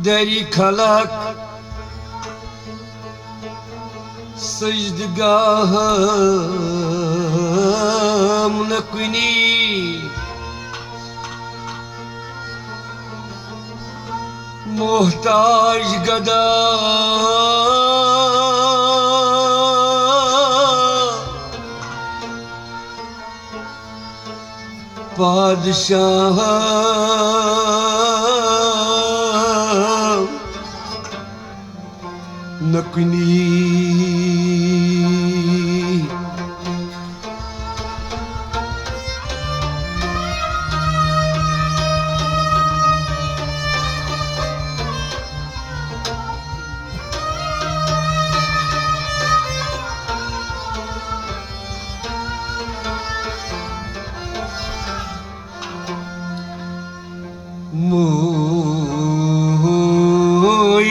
दरी खलक सजदगाह न कुनी मोहताज गदा पादशाह नकुनी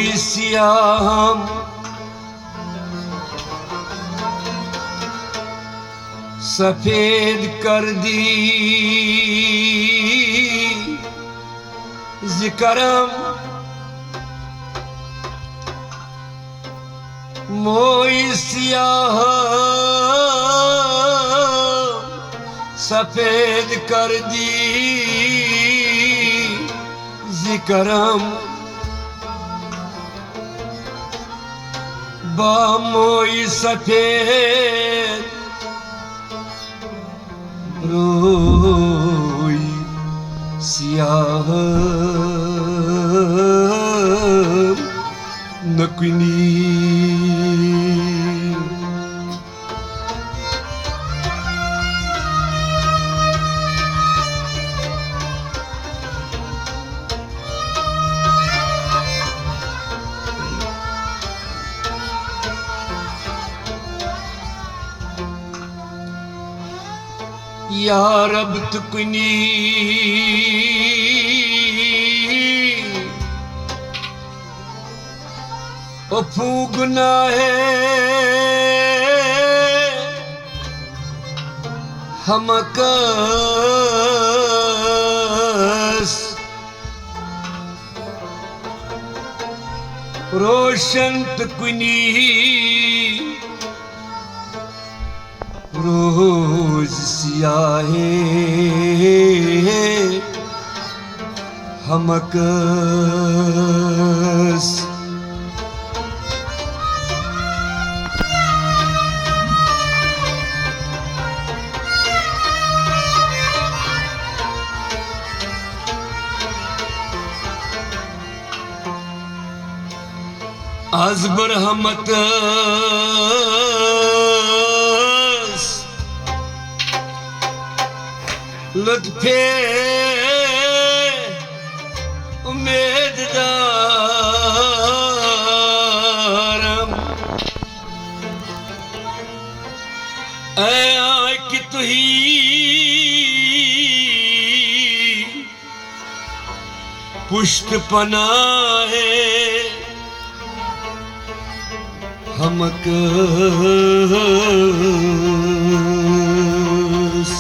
मोइसियाम सफेद कर दी जिक्रम मोइसियाम सफेद कर दी जिक्रम बामोई सफेद रोई सियाह नकुनी या रब तुकनी ओ फूगना है हमकस रोशन तुकनी रोज सियाहे हमकस अज़बर हमत लुत्फे उम्मीददारम ऐ कि तुही पुष्ट पनाहे हमकस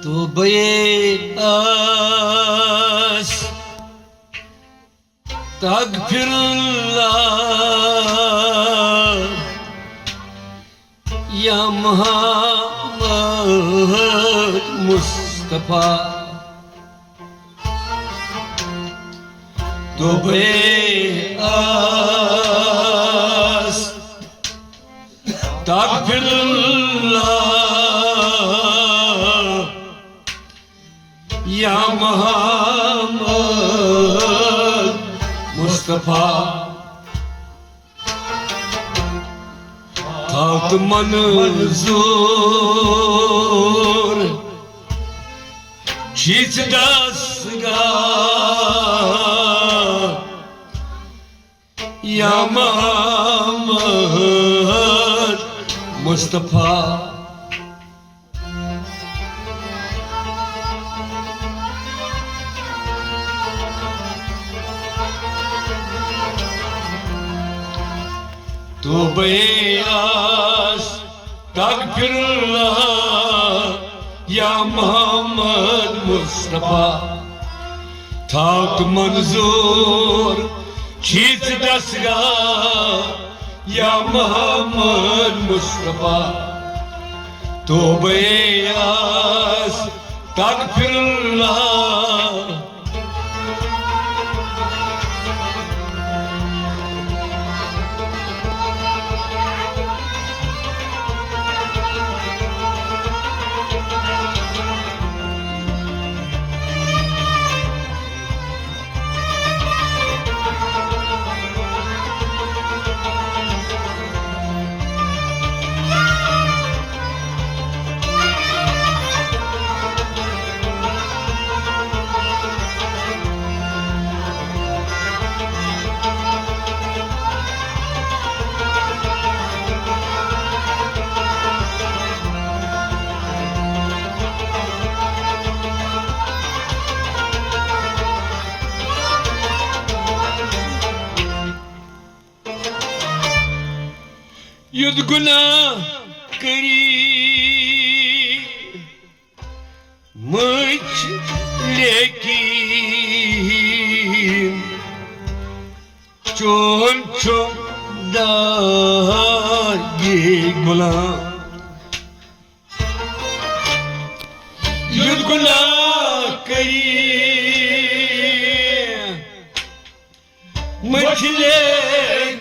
तो बयस तगफिरुल्लाह या मोहम्मद मुस्तफा तो बयस तगफिरुल्लाह या मोहम्मद मुस्तफा था मंजूर खींच दसगा या मोहम्मद मुस्तफा توبة استغفر الله يا محمد مصطفى ثاك منظور چیز دستگاه يا محمد مصطفى توبة استغفر الله युद्ध गुनाह करी मुझ लेकिन चोन चोदार ये गुलाम युद्ध गुनाह करी मुझ लेकिन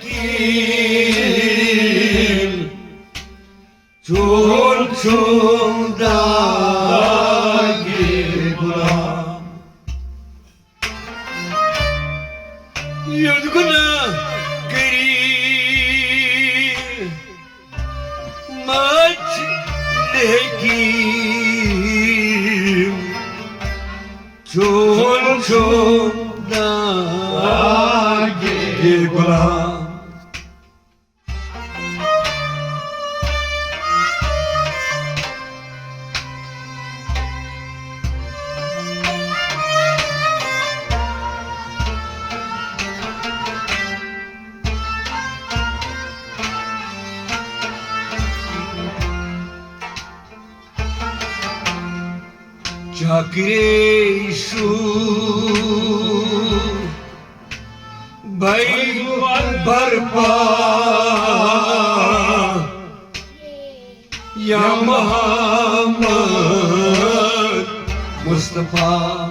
चोन चोदार ये गुलाम युद्ध गुनाह करी मुझ लेकिन चोन चोदार ये गुलाम Çakreşu Bay Barpa Ya Muhammed Mustafa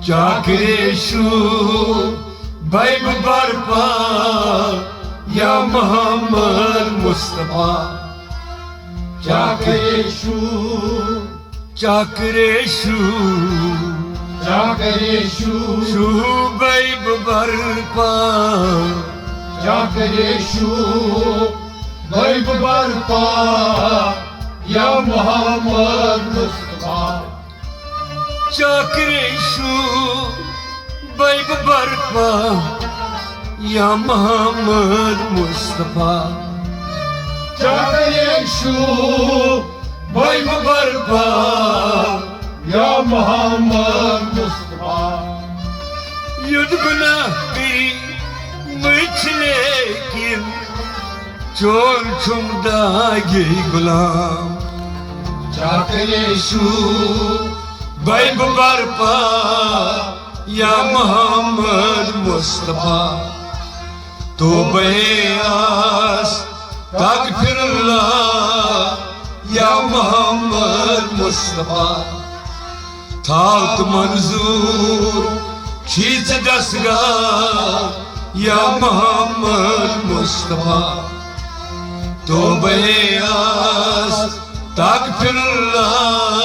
Çakreşu Bay Barpa Ya Muhammed Mustafa Çakreşu Çakreşu Çakreşu Şu Bay Barpa Çakreşu Bay Barpa Ya Muhammed Mustafa Çakreşu Bay Barpa Ya Muhammed Mustafa Çakreşu Bay Barpa Ya Muhammed Mustafa Yud günah bir müç lekin Çol çumdagi gulam Çakreşu Bay Barpa Ya Muhammed Mustafa Tövbe estağfirullah Ya Muhammed Mustafa Tat manzur çiz dastgah Ya Muhammed Mustafa Tövbe estağfirullah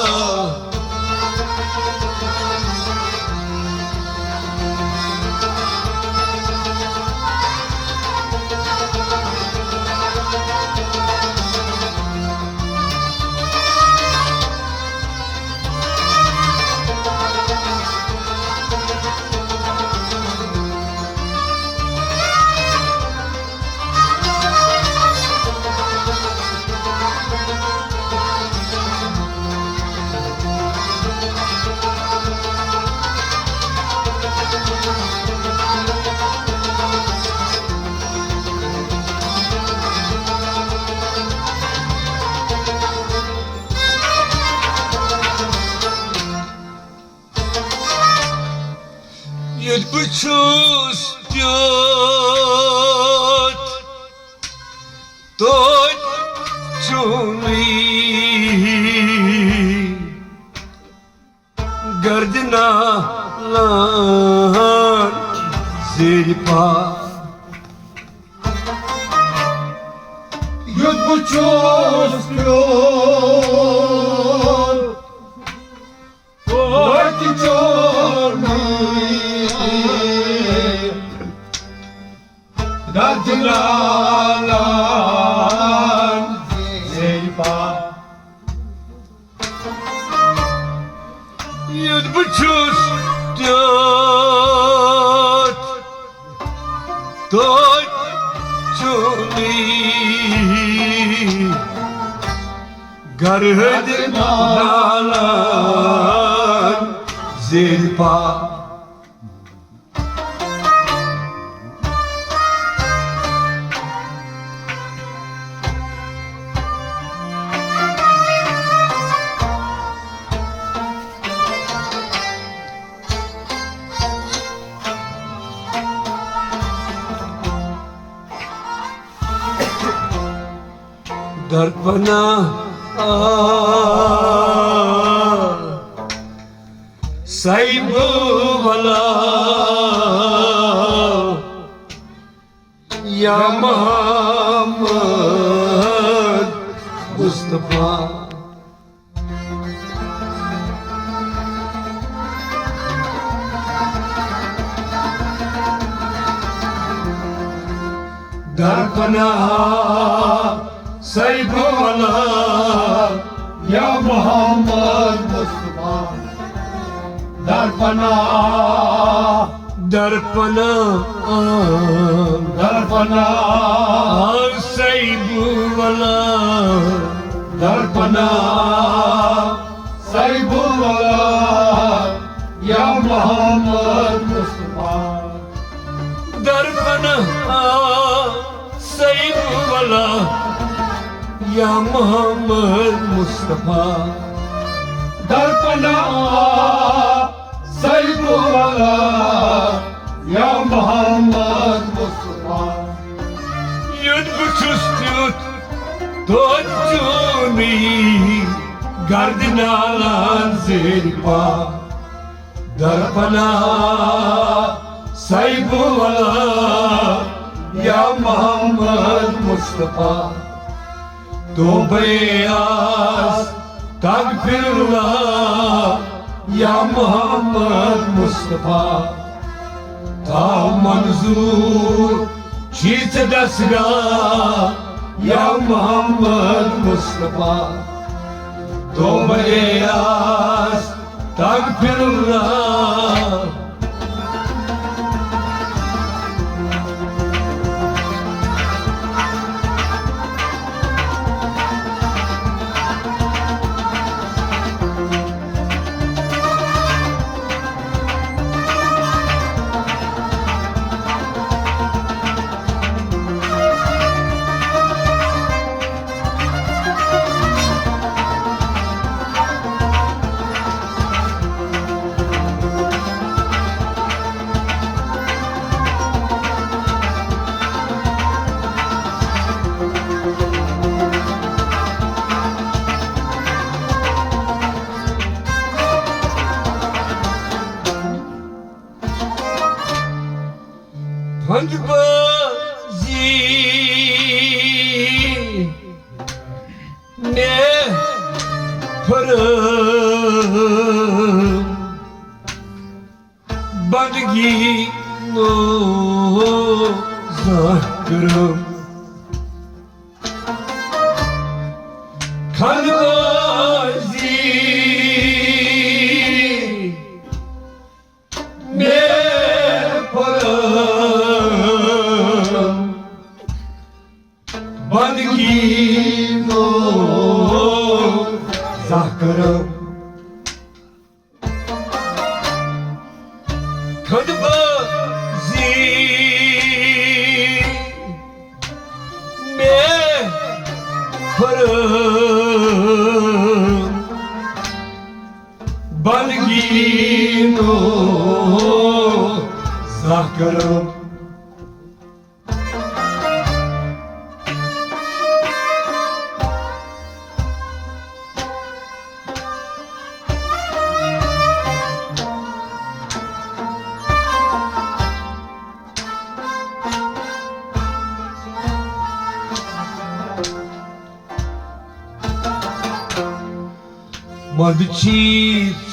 Yet we choose Dios Tot Chumi Gardena Lan Zirpa Yet we choose Dios Tot Chumi Gardena Zirpa Yet we choose Dios Tot Chumi Gardena Lan Zirpa Darpana Saibu Wala Ya Muhammad Mustafa Darpana Saibu Wala Ya Muhammad Mustafa Darpana Darpana Darpana Saibu Wala Darpana Saibu Wala Ya Muhammad Mustafa Darpana Saibu Wala Ya Muhammad Mustafa Darpana Saibu Wala Ya Muhammad Mustafa Yud buchus yud Tot Chumi Gardena Lan Zirpa Darpana Saibu Wala Ya Muhammad Mustafa To Bayas Tagfirullah Ya Muhammad Mustafa Ta Manzur Cheez Dasra Ya Muhammad Mustafa To Bayas Tagfirullah Bandbazi ne param bandgi no zakram Bandbazi ne param bandgi no zakram Bandbazi ne param bandgi no Mahkaram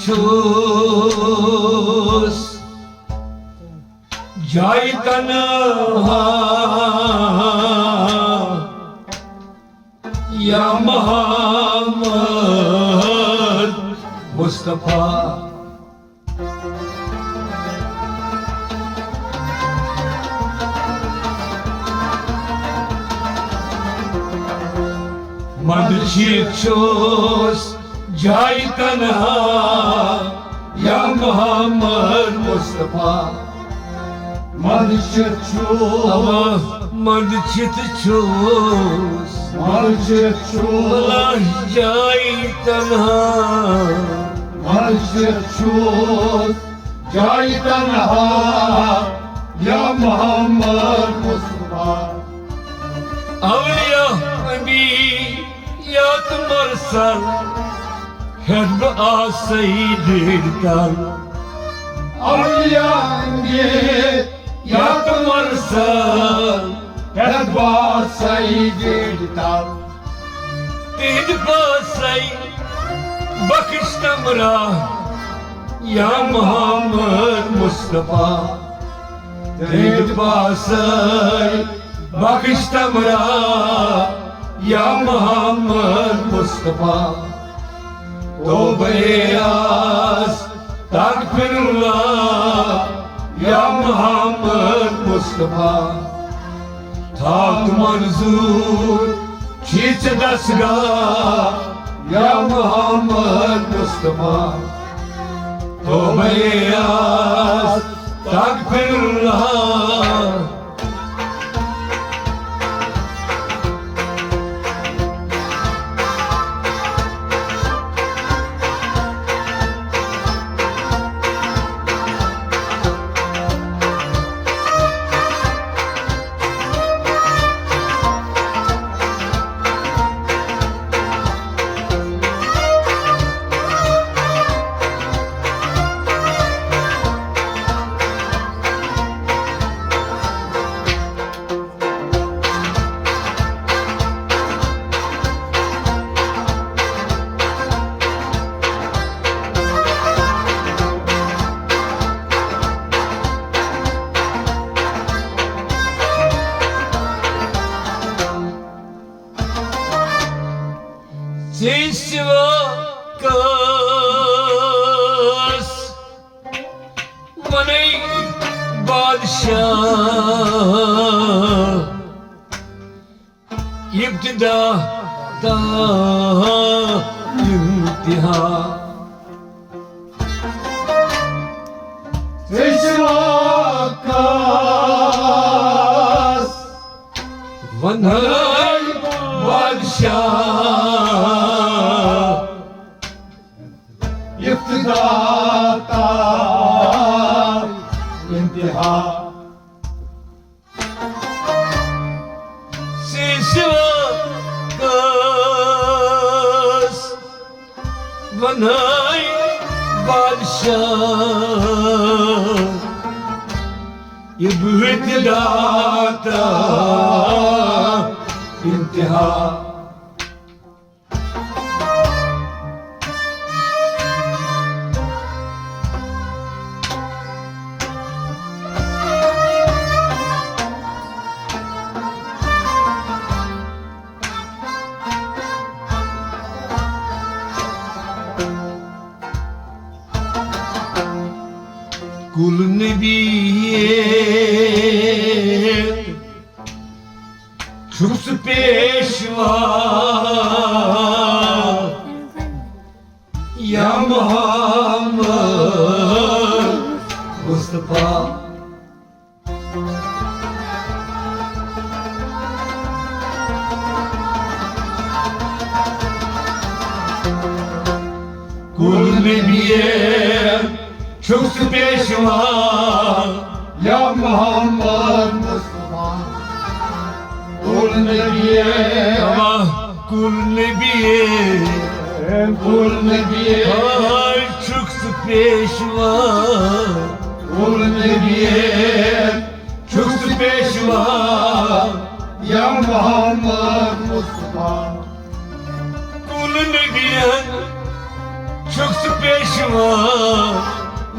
Madchichos Jai Tanha Ya Muhammad Mustafa Madchichos Jai Tanha Ya Muhammad Mustafa Madchichos Madchichos Madchichos Jai Tanha Madchichos Jai Tanha Ya Muhammad Mustafa Avliya Anbiyat Mursal Hedva Sayyidil Avliya Yat Mursal Hedva Sayyidil Hedva Sayyid Bakış Tamra Ya Muhammad Mustafa Hedva Sayyid Bakış Tamra Ya Muhammad Mustafa Tobeyaz Takfirullah Ya Muhammad Mustafa Tak manzur Çiç dasgah Ya Muhammad Mustafa Tobeyaz Takfirullah Sisvakas Manay Badshah İbtida da imtiha Teşvakas Manay Badshah İftidata intiha Sisvakas Manay Badshah İbtida da imtiha Kul Nebiye Çuksu peşva Ya Muhammed Mustafa Kul Nebiye Çuksu peşva Ya Muhammed Mustafa Kul Nebiye Allah kul nebiye Kul Nebiye Ay çıktı peşva Kul Nebiye Çıktı peşva Ya Muhammed Mustafa Kul nebiye Çıktı peşva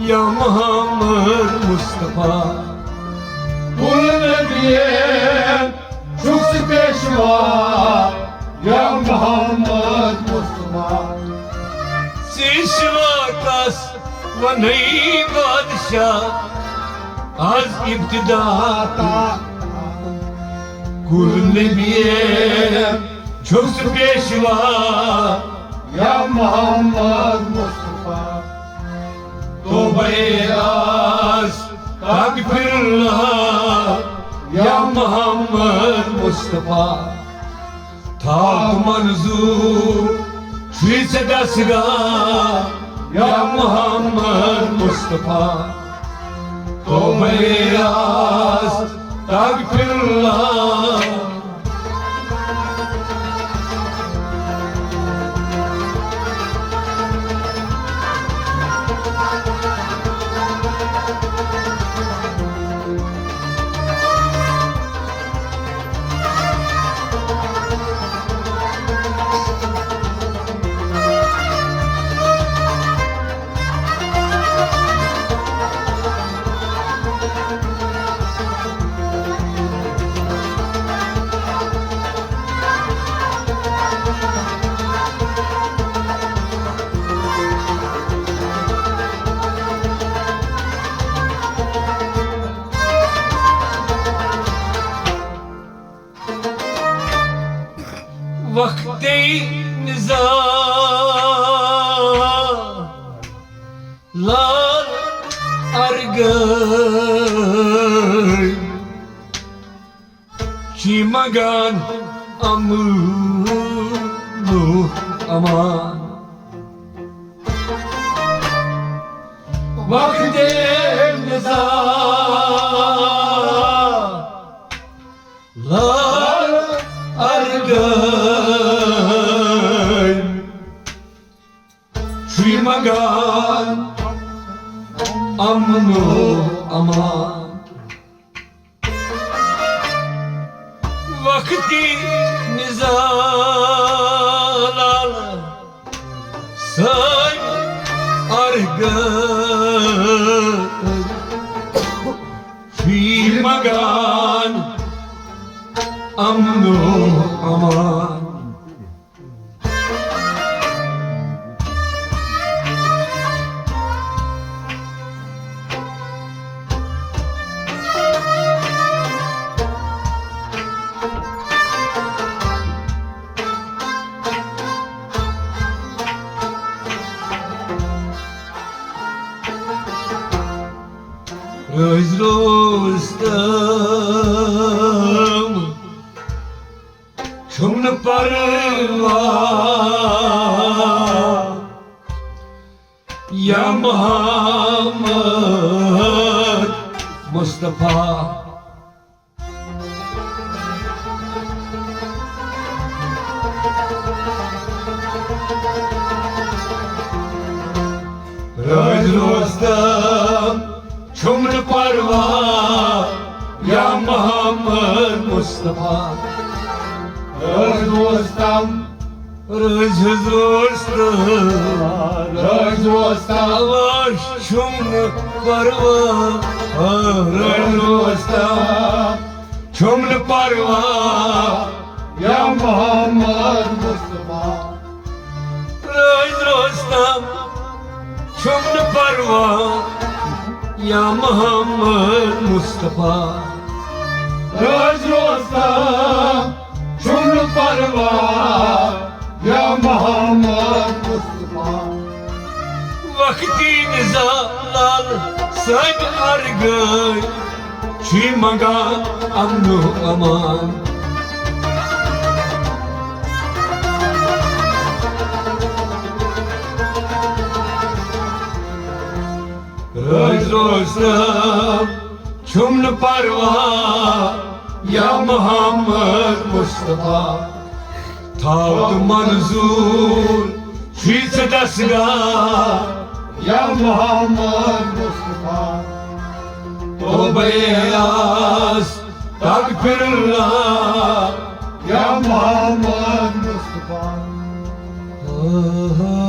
Ya Muhammed Mustafa Kul Nebiye Çok peşva Ya Muhammed Mustafa Sişva kas ve ney badşah Az iptidata Kul nebiye Çok peşva Ya Muhammed Mustafa Tövbe az Takbirullah Ya Muhammed Mustafa Tak manzur Şu sedasıga Ya Muhammed Mustafa Tövbe az Takbirullah Vakti niza Lar argay Çimagan amunu aman Vakti niza Lar argay Çimagan amnu aman Vakti nizalar say argay Çimagan amnu aman Röz Rostam Çumnu parva Ya Muhammed Mustafa Röz Rostam Çumru parva Ya Muhammed Mustafa Röz Rostam Röz Rostam Röz Rostam Avaş çumru parva Röz Rostam Çumru parva Ya Muhammed Mustafa Röz Rostam Çumru parva Ya Muhammed Mustafa Röz Rostam Çumru parva Ya Muhammed Mustafa Vakti nizalar say argay Çimaga amnu aman Röz Rostam Şumlu parva ya Muhammed Mustafa Tavd manzur şiise dasga Ya Muhammed Mustafa Tövbe yas Takfirullah Ya Muhammed Mustafa Ah